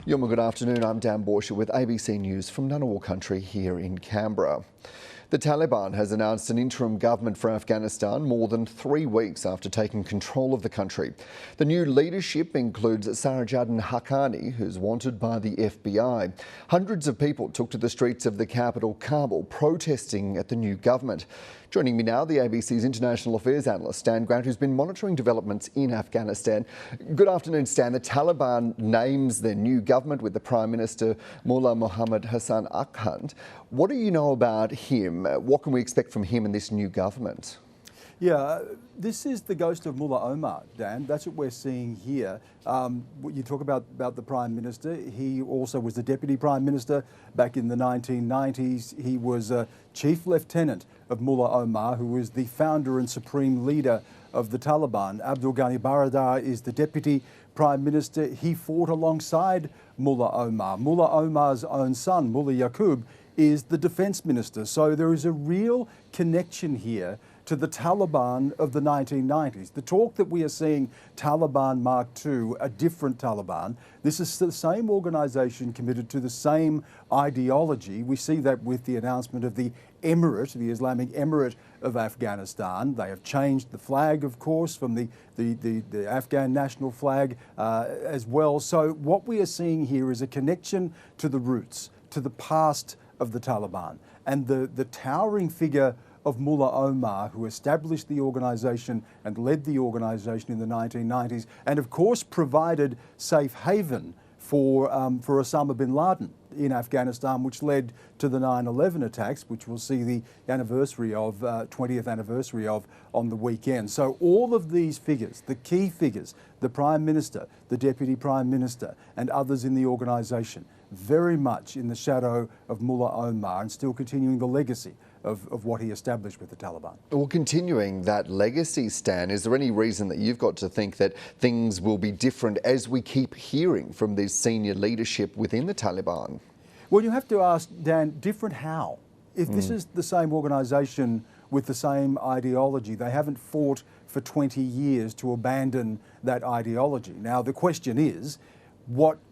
Yoma, good afternoon. I'm Dan Borscher with ABC News from Ngunnawal country here in Canberra. The Taliban has announced an interim government for Afghanistan more than 3 weeks after taking control of the country. The new leadership includes Sirajuddin Haqqani, who's wanted by the FBI. Hundreds of people took to the streets of the capital, Kabul, protesting at the new government. Joining me now, the ABC's International Affairs analyst, Stan Grant, who's been monitoring developments in Afghanistan. Good afternoon, Stan. The Taliban names their new government with the Prime Minister, Mullah Mohammad Hassan Akhand. What do you know about him? What can we expect from him in this new government? Yeah, this is the ghost of Mullah Omar, Dan. That's what we're seeing here. You talk about the Prime Minister. He also was the Deputy Prime Minister back in the 1990s. He was a Chief Lieutenant of Mullah Omar, who was the founder and supreme leader of the Taliban. Abdul Ghani Baradar is the Deputy Prime Minister. He fought alongside Mullah Omar. Mullah Omar's own son, Mullah Yaqub, is the Defence Minister. So there is a real connection here to the Taliban of the 1990s. The talk that we are seeing, Taliban Mark II, a different Taliban, this is the same organisation committed to the same ideology. We see that with the announcement of the Emirate, the Islamic Emirate of Afghanistan. They have changed the flag, of course, from the Afghan national flag as well. So what we are seeing here is a connection to the roots, to the past of the Taliban, and the towering figure of Mullah Omar, who established the organisation and led the organisation in the 1990s, and of course provided safe haven for Osama bin Laden in Afghanistan, which led to the 9/11 attacks, which we'll see the anniversary of, 20th anniversary of on the weekend. So all of these figures, the key figures, the Prime Minister, the Deputy Prime Minister, and others in the organisation, very much in the shadow of Mullah Omar and still continuing the legacy of what he established with the Taliban. Well, continuing that legacy, Stan, is there any reason that you've got to think that things will be different as we keep hearing from this senior leadership within the Taliban? Well, you have to ask, Dan, different how? If this is the same organisation with the same ideology, they haven't fought for 20 years to abandon that ideology. Now, the question is,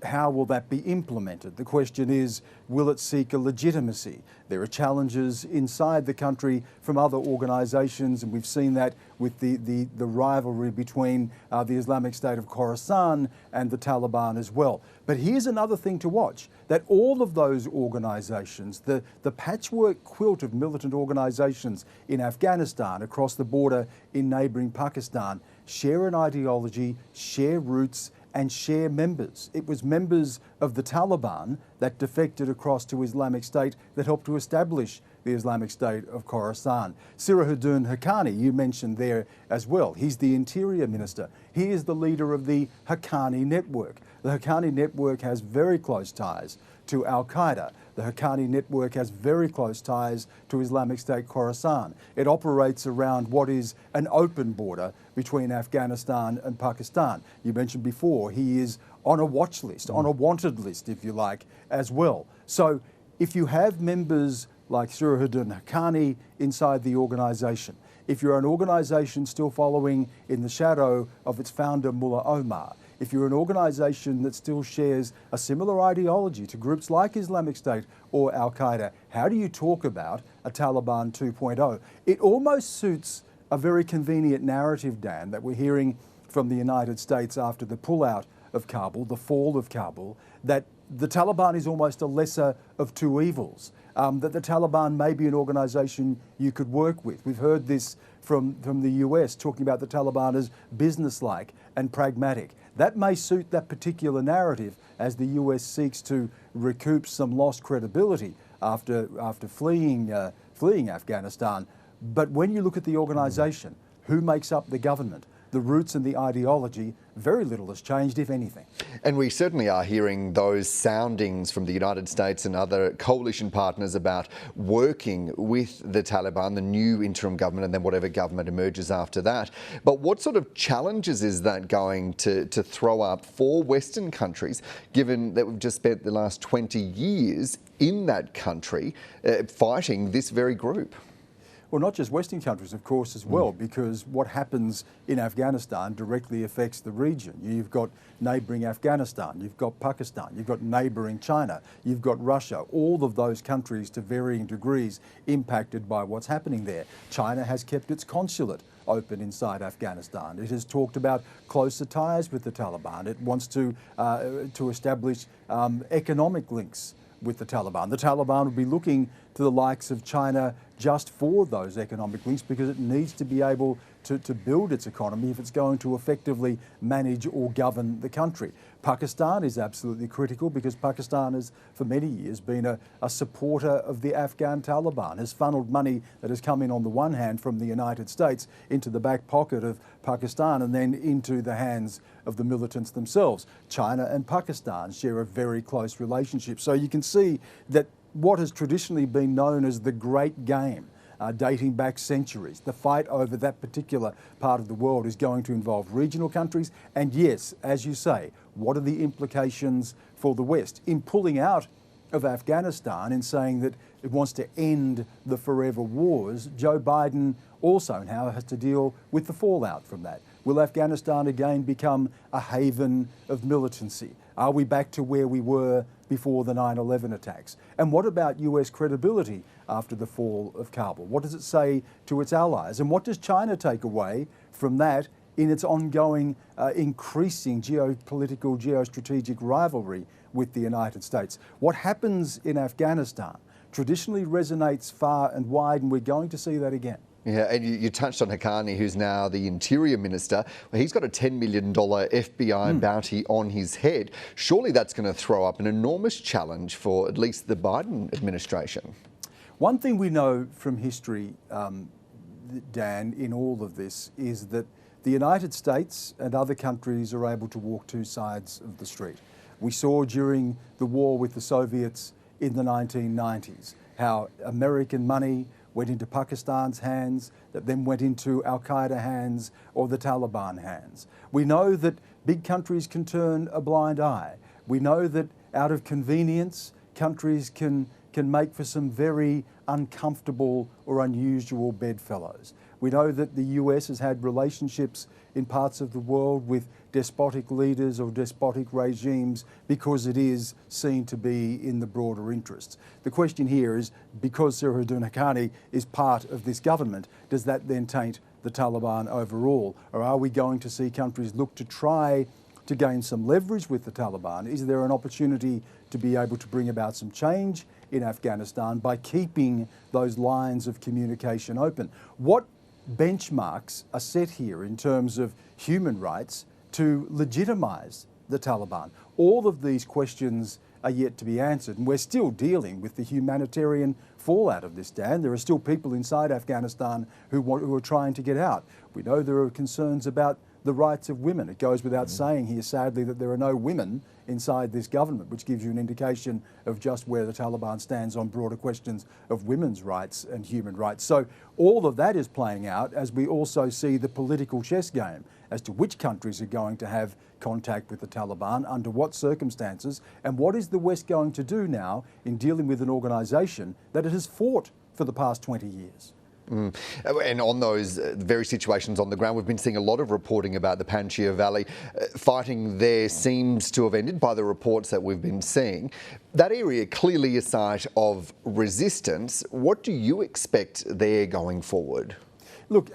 how will that be implemented? The question is, will it seek a legitimacy? There are challenges inside the country from other organisations, and we've seen that with the rivalry between the Islamic State of Khorasan and the Taliban as well. But here's another thing to watch, that all of those organisations, the patchwork quilt of militant organisations in Afghanistan, across the border in neighbouring Pakistan, share an ideology, share roots, and share members. It was members of the Taliban that defected across to Islamic State that helped to establish the Islamic State of Khorasan. Sirajuddin Haqqani, you mentioned there as well. He's the Interior Minister. He is the leader of the Haqqani network. The Haqqani network has very close ties to Al-Qaeda. The Haqqani network has very close ties to Islamic State Khorasan. It operates around what is an open border between Afghanistan and Pakistan. You mentioned before, he is on a watch list, on a wanted list, if you like, as well. So if you have members like Sirajuddin Haqqani inside the organisation, if you're an organisation still following in the shadow of its founder, Mullah Omar, if you're an organisation that still shares a similar ideology to groups like Islamic State or Al-Qaeda, how do you talk about a Taliban 2.0? It almost suits a very convenient narrative, Dan, that we're hearing from the United States after the pullout of Kabul, the fall of Kabul, that the Taliban is almost a lesser of two evils, that the Taliban may be an organisation you could work with. We've heard this from the US, talking about the Taliban as businesslike and pragmatic. That may suit that particular narrative as the US seeks to recoup some lost credibility after fleeing Afghanistan. But when you look at the organisation, who makes up the government, the roots and the ideology, very little has changed, if anything. And we certainly are hearing those soundings from the United States and other coalition partners about working with the Taliban, the new interim government, and then whatever government emerges after that. But what sort of challenges is that going to throw up for Western countries, given that we've just spent the last 20 years in that country fighting this very group? Well, not just Western countries, of course, as well, because what happens in Afghanistan directly affects the region. You've got neighbouring Afghanistan, you've got Pakistan, you've got neighbouring China, you've got Russia, all of those countries to varying degrees impacted by what's happening there. China has kept its consulate open inside Afghanistan. It has talked about closer ties with the Taliban. It wants to establish economic links with the Taliban. The Taliban would be looking to the likes of China just for those economic links because it needs to be able to build its economy if it's going to effectively manage or govern the country. Pakistan is absolutely critical because Pakistan has for many years been a supporter of the Afghan Taliban, has funneled money that has come in on the one hand from the United States into the back pocket of Pakistan and then into the hands of the militants themselves. China and Pakistan share a very close relationship. So you can see that what has traditionally been known as the Great Game, dating back centuries, the fight over that particular part of the world is going to involve regional countries. And yes, as you say, what are the implications for the West in pulling out of Afghanistan and saying that it wants to end the forever wars? Joe Biden also now has to deal with the fallout from that. Will Afghanistan again become a haven of militancy? Are we back to where we were before the 9/11 attacks? And what about US credibility after the fall of Kabul? What does it say to its allies? And what does China take away from that in its ongoing increasing geopolitical, geostrategic rivalry with the United States? What happens in Afghanistan traditionally resonates far and wide, and we're going to see that again. Yeah, and you touched on Haqqani, who's now the Interior Minister. Well, he's got a $10 million FBI bounty on his head. Surely that's going to throw up an enormous challenge for at least the Biden administration. One thing we know from history, Dan, in all of this is that the United States and other countries are able to walk two sides of the street. We saw during the war with the Soviets in the 1990s how American money went into Pakistan's hands, that then went into Al-Qaeda hands or the Taliban hands. We know that big countries can turn a blind eye. We know that out of convenience, countries can make for some very uncomfortable or unusual bedfellows. We know that the US has had relationships in parts of the world with despotic leaders or despotic regimes because it is seen to be in the broader interests. The question here is, because Sirajuddin Haqqani is part of this government, does that then taint the Taliban overall? Or are we going to see countries look to try to gain some leverage with the Taliban? Is there an opportunity to be able to bring about some change in Afghanistan by keeping those lines of communication open? What benchmarks are set here in terms of human rights to legitimise the Taliban? All of these questions are yet to be answered, and we're still dealing with the humanitarian fallout of this, Dan. There are still people inside Afghanistan who are trying to get out. We know there are concerns about the rights of women. It goes without saying here, sadly, that there are no women inside this government, which gives you an indication of just where the Taliban stands on broader questions of women's rights and human rights. So all of that is playing out as we also see the political chess game as to which countries are going to have contact with the Taliban, under what circumstances, and what is the West going to do now in dealing with an organisation that it has fought for the past 20 years. And on those very situations on the ground, we've been seeing a lot of reporting about the Panjshir Valley. Fighting there seems to have ended by the reports that we've been seeing. That area clearly a site of resistance. What do you expect there going forward? Look,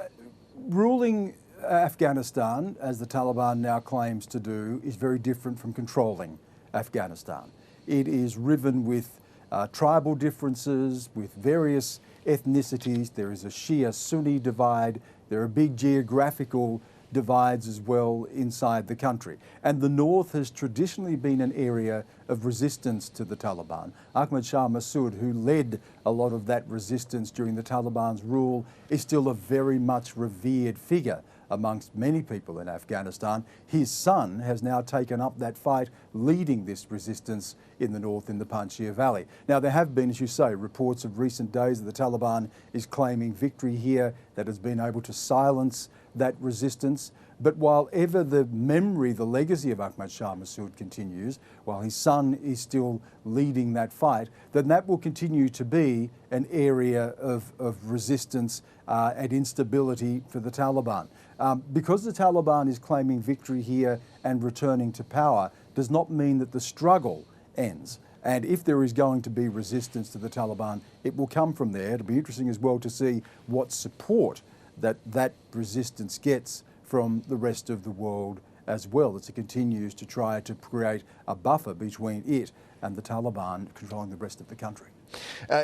ruling Afghanistan, as the Taliban now claims to do, is very different from controlling Afghanistan. It is riven with tribal differences, with various ethnicities. There is a Shia-Sunni divide. There are big geographical divides as well inside the country. And the north has traditionally been an area of resistance to the Taliban. Ahmad Shah Massoud, who led a lot of that resistance during the Taliban's rule, is still a very much revered figure amongst many people in Afghanistan. His son has now taken up that fight, leading this resistance in the north in the Panjshir Valley. Now, there have been, as you say, reports of recent days that the Taliban is claiming victory here, that has been able to silence that resistance. But while ever the memory, the legacy of Ahmad Shah Massoud continues, while his son is still leading that fight, then that will continue to be an area of resistance and instability for the Taliban. Because the Taliban is claiming victory here and returning to power does not mean that the struggle ends. And if there is going to be resistance to the Taliban, it will come from there. It'll be interesting as well to see what support that resistance gets from the rest of the world as well, as it continues to try to create a buffer between it and the Taliban controlling the rest of the country.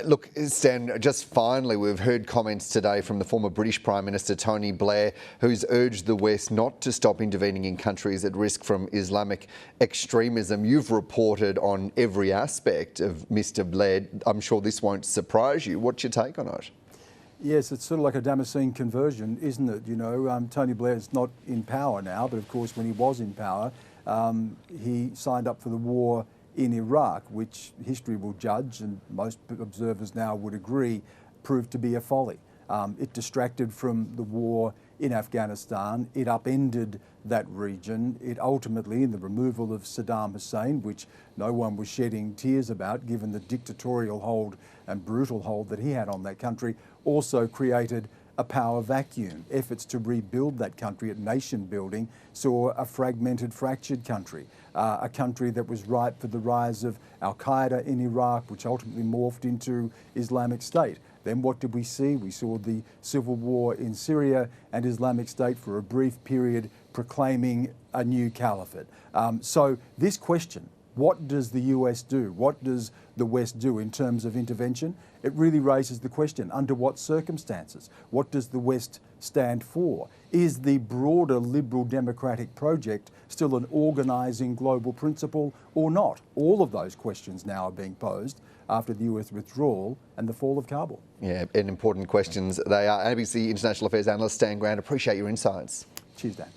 Look, Stan, just finally, we've heard comments today from the former British Prime Minister Tony Blair, who's urged the West not to stop intervening in countries at risk from Islamic extremism. You've reported on every aspect of Mr Blair. I'm sure this won't surprise you. What's your take on it? Yes, it's sort of like a Damascene conversion, isn't it? You know, Tony Blair's not in power now, but of course when he was in power, he signed up for the war in Iraq, which history will judge, and most observers now would agree, proved to be a folly. It distracted from the war in Afghanistan. It upended that region. It ultimately, in the removal of Saddam Hussein, which no one was shedding tears about, given the dictatorial hold and brutal hold that he had on that country, also created a power vacuum. Efforts to rebuild that country at nation building saw a fragmented, fractured country, a country that was ripe for the rise of Al-Qaeda in Iraq, which ultimately morphed into Islamic State. Then what did we see? We saw the civil war in Syria and Islamic State for a brief period proclaiming a new caliphate. So this question, what does the US do? What does the West do in terms of intervention? It really raises the question, under what circumstances? What does the West stand for? Is the broader liberal democratic project still an organising global principle or not? All of those questions now are being posed after the US withdrawal and the fall of Kabul. Yeah, and important questions they are. ABC International Affairs analyst Stan Grant, appreciate your insights. Cheers, Dan.